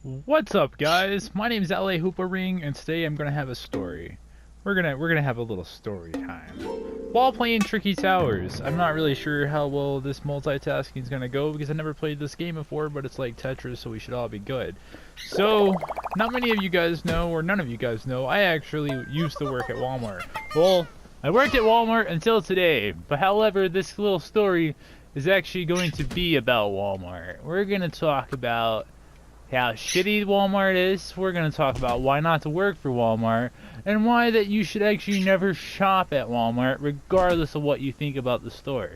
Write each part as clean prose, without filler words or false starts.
What's up, guys? My name's LA Hooparing, and today I'm gonna have a story. We're gonna have a little story time. While playing Tricky Towers, I'm not really sure how well this multitasking is gonna go because I never played this game before, but it's like Tetris, so we should all be good. So, not many of you guys know, or none of you guys know, I actually used to work at Walmart. Well, I worked at Walmart until today, but however, this little story is actually going to be about Walmart. We're gonna talk about how shitty Walmart is. We're going to talk about why not to work for Walmart and why that you should actually never shop at Walmart regardless of what you think about the store.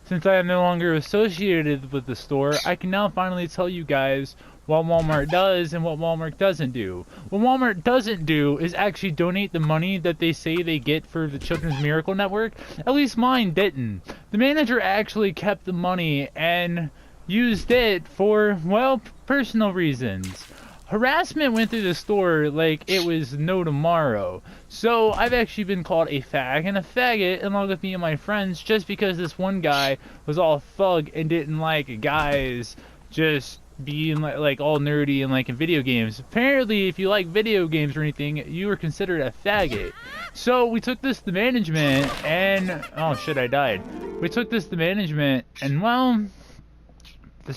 Since I am no longer associated with the store, I can now finally tell you guys what Walmart does and what Walmart doesn't do. What Walmart doesn't do is actually donate the money that they say they get for the Children's Miracle Network. At least mine didn't. The manager actually kept the money and used it for, well, personal reasons. Harassment went through the store like it was no tomorrow. So I've actually been called a fag and a faggot along with me and my friends just because this one guy was all thug and didn't like guys just being like all nerdy and like in video games. Apparently, if you like video games or anything, you were considered a faggot. So we took this to management and oh shit, I died. We took this to management and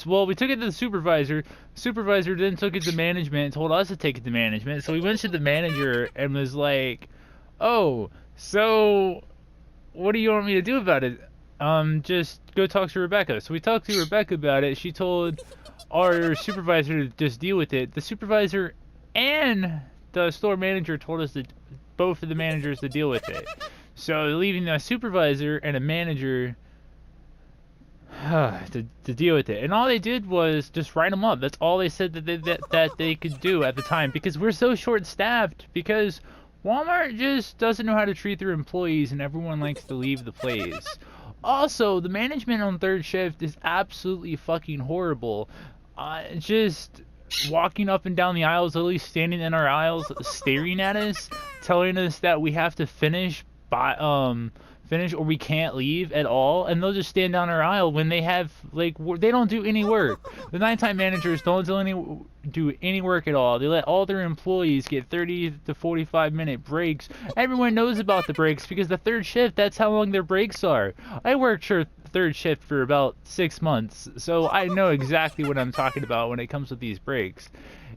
well, we took it to the supervisor. The supervisor then took it to management and told us to take it to management. So we went to the manager and was like, "Oh, so what do you want me to do about it? Just go talk to Rebecca." So we talked to Rebecca about it. She told our supervisor to just deal with it. The supervisor and the store manager told us that both of the managers to deal with it. So leaving the supervisor and a manager to deal with it, and all they did was just write them up. That's all they said that they could do at the time because we're so short-staffed. Because Walmart just doesn't know how to treat their employees, and everyone likes to leave the place. Also, the management on third shift is absolutely fucking horrible. Just walking up and down the aisles, at least standing in our aisles, staring at us, telling us that we have to finish or we can't leave at all, and they'll just stand down our aisle when they have like they don't do any work. The nighttime managers don't do any work at all. They let all their employees get 30 to 45-minute breaks. Everyone knows about the breaks because the third shift, that's how long their breaks are. I worked for third shift for about 6 months, so I know exactly what I'm talking about when it comes with these breaks.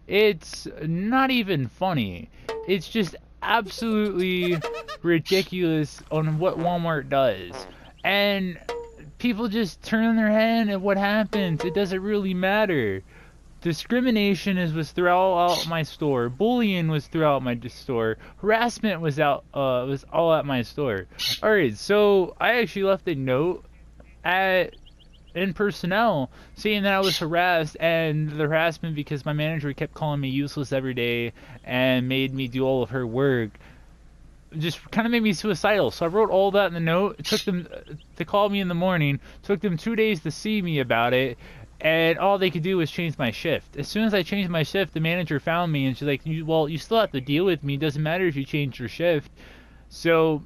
It's not even funny. It's just absolutely ridiculous on what Walmart does. And people just turn their head at what happens. It doesn't really matter. Discrimination was throughout my store. Bullying was throughout my store. Harassment was all at my store. Alright, so I actually left a note in personnel saying that I was harassed, and the harassment because my manager kept calling me useless every day and made me do all of her work just kind of made me suicidal. So I wrote all that in the note. It took them to call me in the morning. Took them 2 days to see me about it, and all they could do was change my shift. As soon as I changed my shift, the manager found me and she's like, well, you still have to deal with me. It doesn't matter if you change your shift. So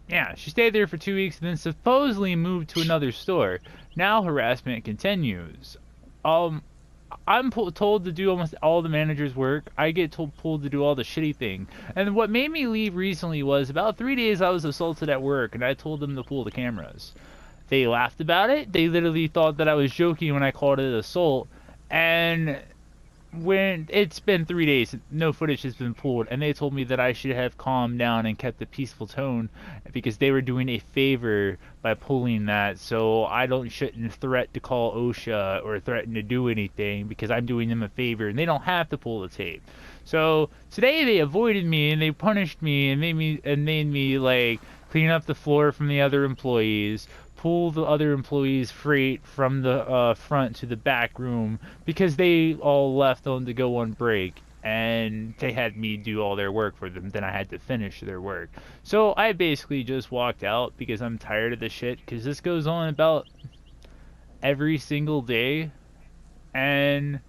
yeah, she stayed there for 2 weeks and then supposedly moved to another store. Now harassment continues. I'm told to do almost all the manager's work. I get pulled to do all the shitty thing. And what made me leave recently was about 3 days I was assaulted at work and I told them to pull the cameras. They laughed about it. They literally thought that I was joking when I called it assault. And when it's been 3 days, no footage has been pulled, and they told me that I should have calmed down and kept a peaceful tone because they were doing a favor by pulling that, so I shouldn't threaten to call OSHA or threaten to do anything because I'm doing them a favor and they don't have to pull the tape. So today they avoided me and they punished me and made me like clean up the floor from the other employees, pull the other employees' freight from the front to the back room because they all left to go on break, and they had me do all their work for them. Then I had to finish their work. So I basically just walked out because I'm tired of this shit, because this goes on about every single day, and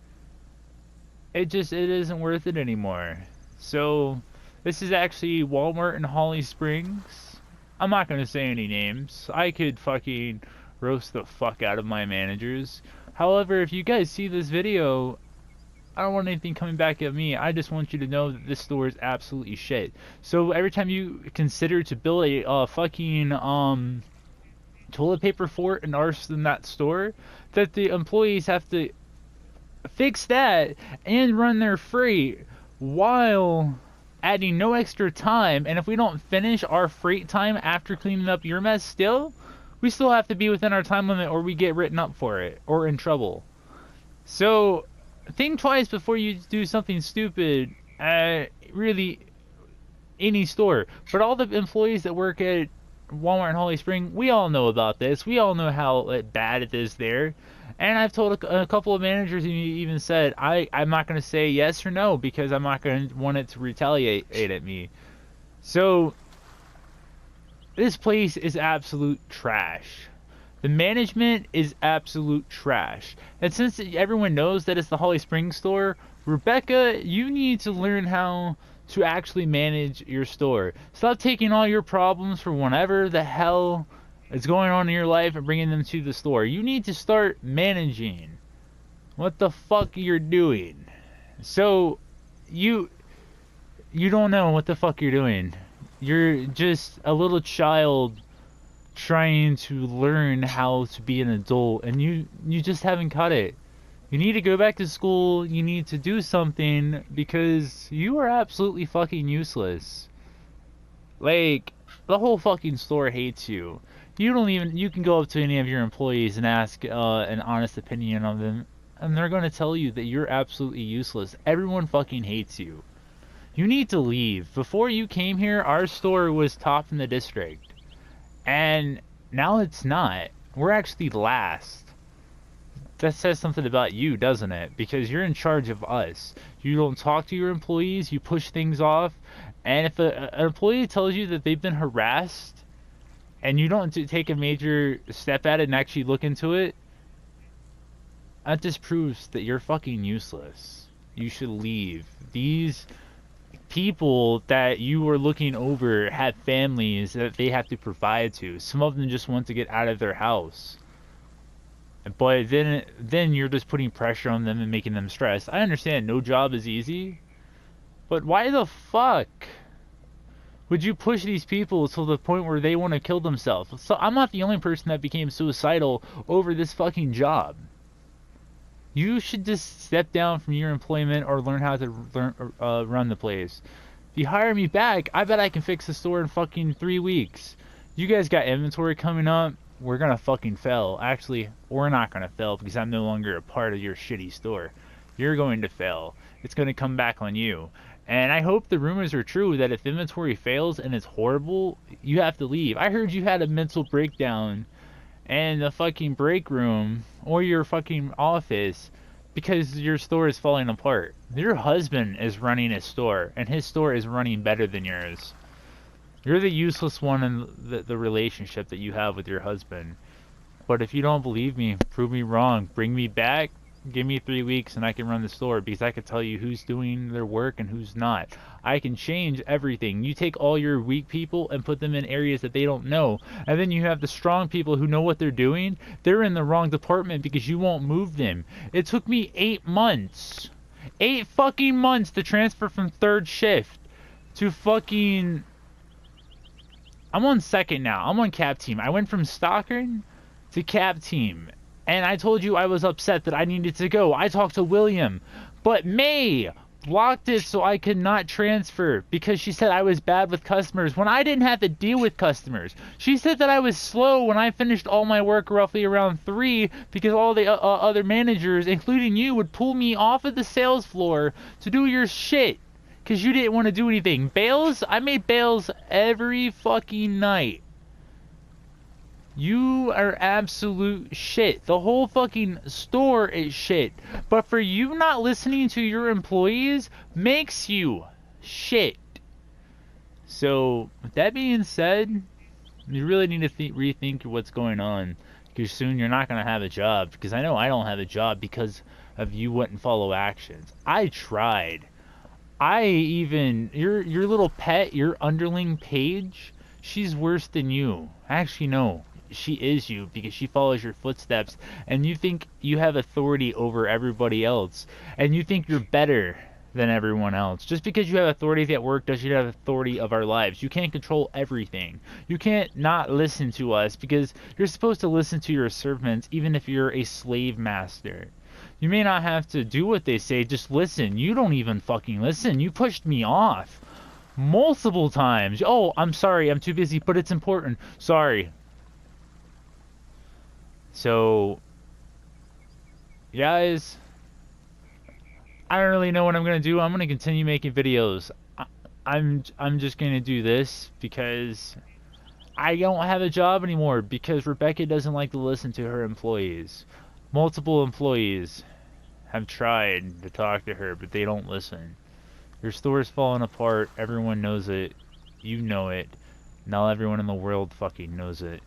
it isn't worth it anymore. So this is actually Walmart in Hollysprings. I'm not gonna say any names. I could fucking roast the fuck out of my managers. However, if you guys see this video, I don't want anything coming back at me. I just want you to know that this store is absolutely shit. So every time you consider to build a fucking toilet paper fort and arse in that store, that the employees have to fix that and run their freight while adding no extra time. And if we don't finish our freight time after cleaning up your mess still, we still have to be within our time limit or we get written up for it or in trouble. So think twice before you do something stupid at really any store. But all the employees that work at Walmart and Hollysprings, we all know about this. We all know how bad it is there. And I've told a couple of managers who even said, I'm not going to say yes or no because I'm not going to want it to retaliate at me. So this place is absolute trash. The management is absolute trash. And since everyone knows that it's the Hollysprings store, Rebecca, you need to learn how to actually manage your store. Stop taking all your problems for whatever the hell is going on in your life and bringing them to the store. You need to start managing what the fuck you're doing. So you don't know what the fuck you're doing. You're just a little child trying to learn how to be an adult, and you just haven't cut it. You need to go back to school. You need to do something because you are absolutely fucking useless. Like, the whole fucking store hates you. You can go up to any of your employees and ask an honest opinion of them, and they're going to tell you that you're absolutely useless. Everyone fucking hates you. You need to leave. Before you came here, our store was top in the district. And now it's not. We're actually last. That says something about you, doesn't it? Because you're in charge of us. You don't talk to your employees, you push things off, and if an employee tells you that they've been harassed, and you don't take a major step at it and actually look into it, that just proves that you're fucking useless. You should leave. These people that you are looking over have families that they have to provide to. Some of them just want to get out of their house. But then you're just putting pressure on them and making them stressed. I understand no job is easy, but why the fuck would you push these people to the point where they want to kill themselves? So I'm not the only person that became suicidal over this fucking job. You should just step down from your employment or learn how to run the place. If you hire me back, I bet I can fix the store in fucking 3 weeks. You guys got inventory coming up. We're gonna fucking fail. Actually, we're not gonna fail because I'm no longer a part of your shitty store. You're going to fail. It's gonna come back on you. And I hope the rumors are true that if inventory fails and it's horrible, you have to leave. I heard you had a mental breakdown in the fucking break room or your fucking office because your store is falling apart. Your husband is running a store and his store is running better than yours. You're the useless one in the relationship that you have with your husband. But if you don't believe me, prove me wrong. Bring me back. Give me 3 weeks and I can run the store because I can tell you who's doing their work and who's not. I can change everything. You take all your weak people and put them in areas that they don't know. And then you have the strong people who know what they're doing. They're in the wrong department because you won't move them. It took me 8 months. 8 fucking months to transfer from third shift to fucking... I'm on second now. I'm on cap team. I went from stalker to cap team. And I told you I was upset that I needed to go. I talked to William. But May blocked it so I could not transfer because she said I was bad with customers when I didn't have to deal with customers. She said that I was slow when I finished all my work roughly around 3 because all the other managers, including you, would pull me off of the sales floor to do your shit. Because you didn't want to do anything. Bales? I made bales every fucking night. You are absolute shit. The whole fucking store is shit. But for you not listening to your employees makes you shit. So, with that being said, you really need to rethink what's going on. Because soon you're not going to have a job. Because I know I don't have a job because of you wouldn't follow actions. I tried. Your little pet, your underling Paige, she's worse than you. Actually, no. she is you because she follows your footsteps, and you think you have authority over everybody else, and you think you're better than everyone else. Just because you have authority at work doesn't have authority of our lives. You can't control everything. You can't not listen to us because you're supposed to listen to your servants even if you're a slave master. You may not have to do what they say, just listen. You don't even fucking listen. You pushed me off multiple times. Oh, I'm sorry, I'm too busy, but it's important. Sorry. So, guys, I don't really know what I'm gonna do. I'm gonna continue making videos. I'm just gonna do this because I don't have a job anymore because Rebecca doesn't like to listen to her employees. Multiple employees have tried to talk to her, but they don't listen. Your store's falling apart. Everyone knows it. You know it. Now everyone in the world fucking knows it.